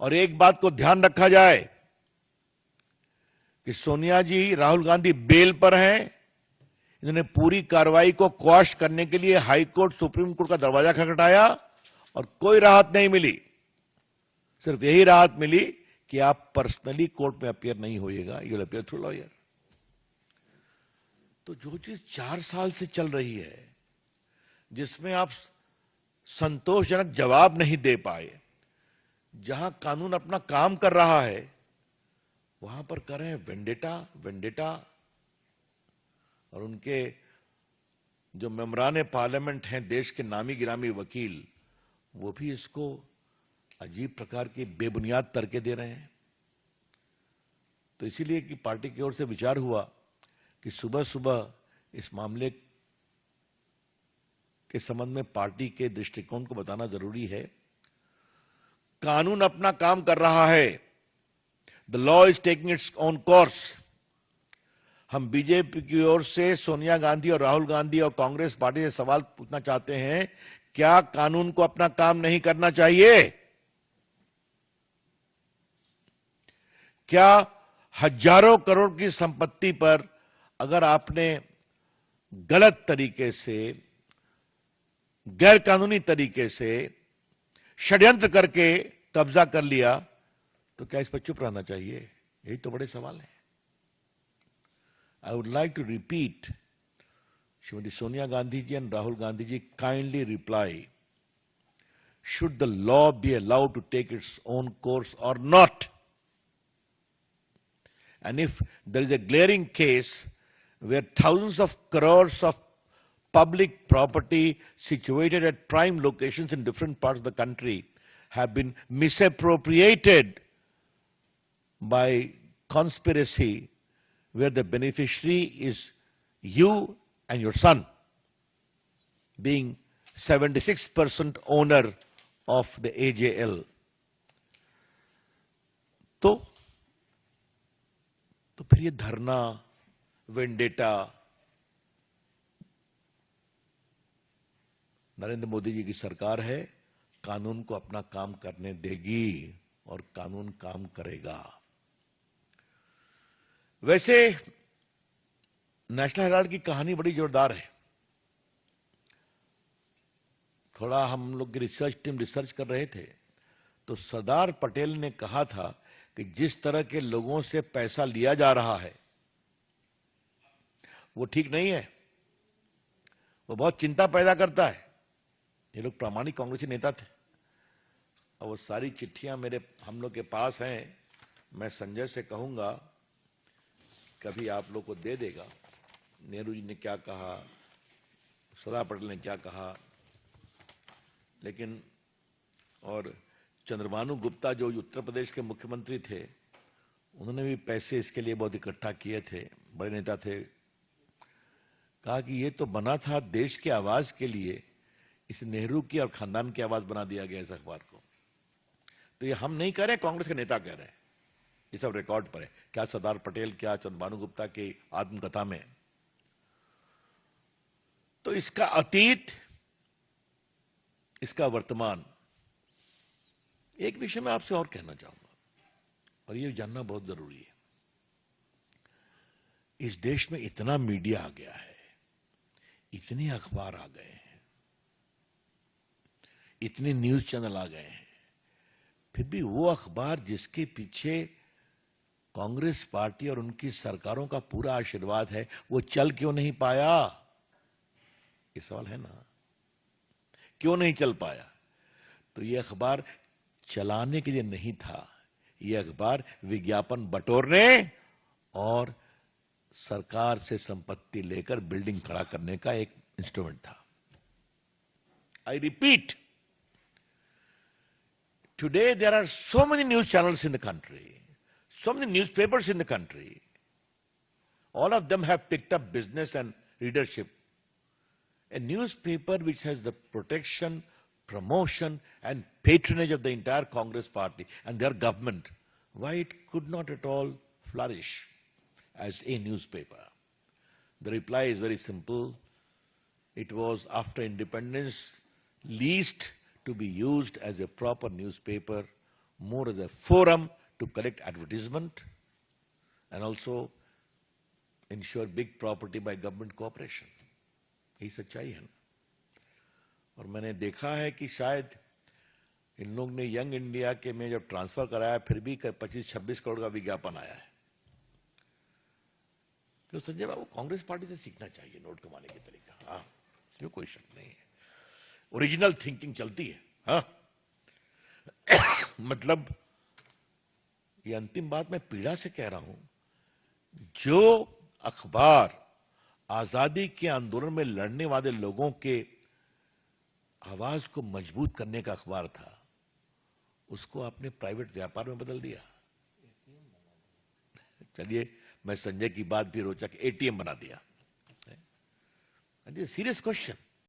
और एक बात को ध्यान रखा जाए कि सोनिया जी, राहुल गांधी बेल पर हैं। इन्होंने पूरी कार्रवाई को क्वाश करने के लिए हाई कोर्ट, सुप्रीम कोर्ट का दरवाजा खटखटाया और कोई राहत नहीं मिली। सिर्फ यही राहत मिली कि आप पर्सनली कोर्ट में अपीयर नहीं होइएगा, you will appear through lawyer. तो जो चीज 4 साल से चल रही है, जिसमें आप संतोषजनक जवाब नहीं दे पाए, जहां कानून अपना काम कर रहा है, वहां पर कर रहे हैं वेंडेटा। और उनके जो मेंबरान पार्लियामेंट हैं, देश के नामी गिरामी वकील, वो भी इसको अजीब प्रकार की बेबुनियाद तर्के दे रहे हैं। तो इसीलिए कि पार्टी की ओर से विचार हुआ कि सुबह सुबह इस मामले के संबंध में पार्टी के दृष्टिकोण को बताना जरूरी है। कानून अपना काम कर रहा है, the law is taking its own course. हम बीजेपी की ओर से सोनिया गांधी और राहुल गांधी और कांग्रेस पार्टी से सवाल पूछना चाहते हैं, क्या कानून को अपना काम नहीं करना चाहिए? क्या हजारों करोड़ की संपत्ति पर अगर आपने गलत तरीके से, गैर कानूनी तरीके से षड्यंत्र करके कब्जा कर लिया, तो क्या इस पर चुप रहना चाहिए? यही तो बड़े सवाल है। I would like to repeat, Srimati Sonia Gandhi ji and Rahul Gandhi ji, kindly reply. Should the law be allowed to take its own course or not? And if there is a glaring case where thousands of crores of public property situated at prime locations in different parts of the country have been misappropriated by conspiracy, where the beneficiary is you and your son, being 76% owner of the AJL. तो फिर ये धरना, vendetta, Narendra Modi ji की सरकार है, कानून को अपना काम करने देगी और कानून काम करेगा। वैसे नेशनल हेराल्ड की कहानी बड़ी जोरदार है। थोड़ा हम लोग की रिसर्च टीम रिसर्च कर रहे थे, तो सरदार पटेल ने कहा था कि जिस तरह के लोगों से पैसा लिया जा रहा है वो ठीक नहीं है, वो बहुत चिंता पैदा करता है। ये लोग प्रामाणिक कांग्रेसी नेता थे और वो सारी चिट्ठियां हम लोग के पास हैं। मैं संजय से कहूंगा कभी आप लोग को दे देगा, नेहरू जी ने क्या कहा, सरदार पटेल ने क्या कहा। लेकिन और चंद्रभानु गुप्ता जो उत्तर प्रदेश के मुख्यमंत्री थे, उन्होंने भी पैसे इसके लिए बहुत इकट्ठा किए थे, बड़े नेता थे। कहा कि ये तो बना था देश की आवाज के लिए, इस नेहरू की और खानदान की आवाज बना दिया गया इस अखबार को। तो ये हम नहीं कह रहे, कांग्रेस के नेता कह रहे हैं, ये सब रिकॉर्ड पर है। क्या सरदार पटेल, क्या चंद्रभानु गुप्ता की आत्मकथा में। तो इसका अतीत, इसका वर्तमान। एक विषय में आपसे और कहना चाहूंगा, और ये जानना बहुत जरूरी है। इस देश में इतना मीडिया आ गया है, इतने अखबार आ गए हैं, इतने न्यूज चैनल आ गए हैं, फिर भी वो अखबार जिसके पीछे कांग्रेस पार्टी और उनकी सरकारों का पूरा आशीर्वाद है, वो चल क्यों नहीं पाया? ये सवाल है ना, क्यों नहीं चल पाया? तो ये अखबार चलाने के लिए नहीं था, ये अखबार विज्ञापन बटोरने और सरकार से संपत्ति लेकर बिल्डिंग खड़ा करने का एक इंस्ट्रूमेंट था। I repeat, today there are so many news channels in the country, so many newspapers in the country. All of them have picked up business and readership. A newspaper which has the protection, promotion and patronage of the entire Congress party and their government, why it could not at all flourish as a newspaper? The reply is very simple. It was after independence leased to be used as a proper newspaper more as a forum to collect advertisement and also ensure big property by government cooperation. यही सच्चाई है ना. और मैंने देखा है कि शायद इन लोग ने यंग इंडिया के में जब ट्रांसफर कराया फिर भी 25-26 करोड़ का विज्ञापन आया है. तो संजय बाबू कांग्रेस पार्टी से सीखना चाहिए नोट कमाने की तरीका. हाँ, ये कोई शक नहीं है. ओरिजिनल थिंकिंग चलती है. हाँ, मतलब ये अंतिम बात मैं पीड़ा से कह रहा हूं. जो अखबार आजादी के आंदोलन में लड़ने वाले लोगों के आवाज को मजबूत करने का अखबार था, उसको आपने प्राइवेट व्यापार में बदल दिया. चलिए, मैं संजय की बात भी रोचक, एटीएम बना दिया. Serious question.